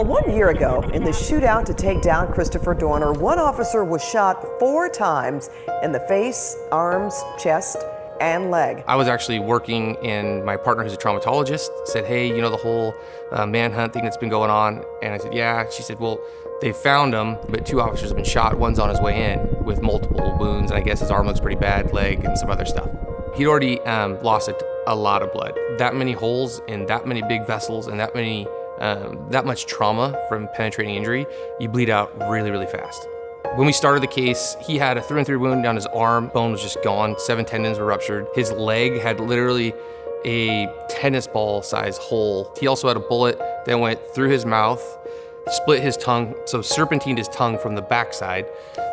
Well, 1 year ago, in the shootout to take down Christopher Dorner, one officer was shot 4 times in the face, arms, chest, and leg. I was actually working, and my partner, who's a traumatologist, said, hey, you know the whole manhunt thing that's been going on? And I said, yeah. She said, well, they found him, but 2 officers have been shot. One's on his way in with multiple wounds, and I guess his arm looks pretty bad, leg, and some other stuff. He'd already lost a lot of blood. That many holes in that many big vessels and that much trauma from penetrating injury, you bleed out really, really fast. When we started the case, he had a through-and-through wound down his arm. Bone was just gone. 7 tendons were ruptured. His leg had literally a tennis ball size hole. He also had a bullet that went through his mouth, split his tongue, so serpentined his tongue from the backside,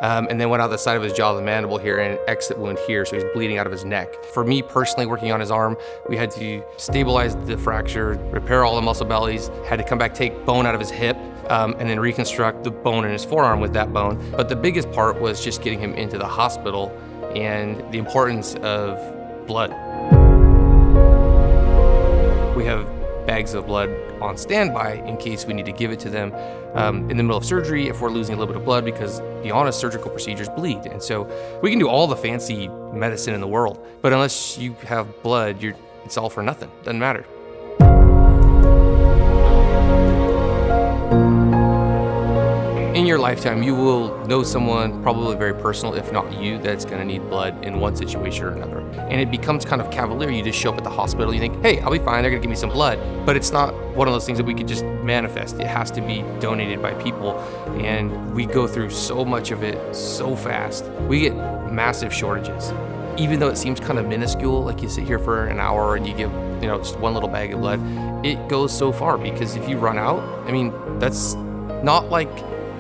and then went out the side of his jaw, the mandible here, and an exit wound here, so he's bleeding out of his neck. For me personally, working on his arm, we had to stabilize the fracture, repair all the muscle bellies, had to come back, take bone out of his hip, and then reconstruct the bone in his forearm with that bone. But the biggest part was just getting him into the hospital and the importance of blood. We have bags of blood on standby in case we need to give it to them in the middle of surgery if we're losing a little bit of blood, because, to be honest, surgical procedures bleed. And so we can do all the fancy medicine in the world, but unless you have blood, it's all for nothing. Doesn't matter. In your lifetime, you will know someone, probably very personal, if not you, that's gonna need blood in one situation or another. And it becomes kind of cavalier. You just show up at the hospital, you think, hey, I'll be fine, they're gonna give me some blood. But it's not one of those things that we could just manifest. It has to be donated by people. And we go through so much of it so fast. We get massive shortages. Even though it seems kind of minuscule, like you sit here for an hour and you give, just one little bag of blood, it goes so far, because if you run out, that's not like,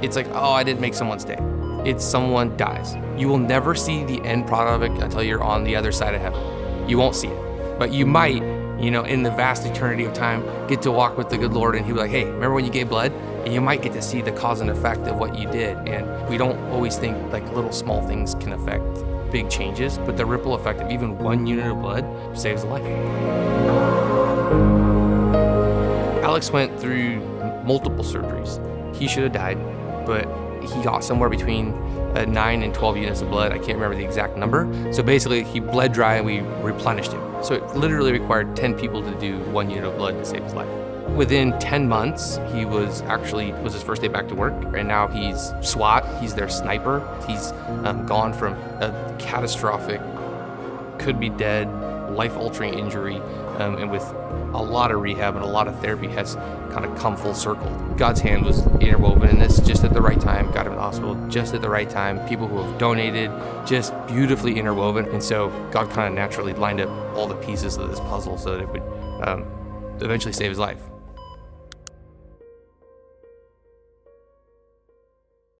it's like, oh, I didn't make someone's day. It's someone dies. You will never see the end product of it until you're on the other side of heaven. You won't see it. But you might, in the vast eternity of time, get to walk with the good Lord, and he'll be like, hey, remember when you gave blood? And you might get to see the cause and effect of what you did. And we don't always think like little small things can affect big changes, but the ripple effect of even 1 unit of blood saves a life. Alex went through multiple surgeries. He should have died, but he got somewhere between 9 and 12 units of blood. I can't remember the exact number. So basically, he bled dry and we replenished him. So it literally required 10 people to do 1 unit of blood to save his life. Within 10 months, he was his first day back to work, and now he's SWAT, he's their sniper. He's gone from a catastrophic, could be dead, life-altering injury, and with a lot of rehab and a lot of therapy has kind of come full circle. God's hand was interwoven in this just at the right time, got him in the hospital just at the right time, people who have donated, just beautifully interwoven. And so God kind of naturally lined up all the pieces of this puzzle so that it would eventually save his life.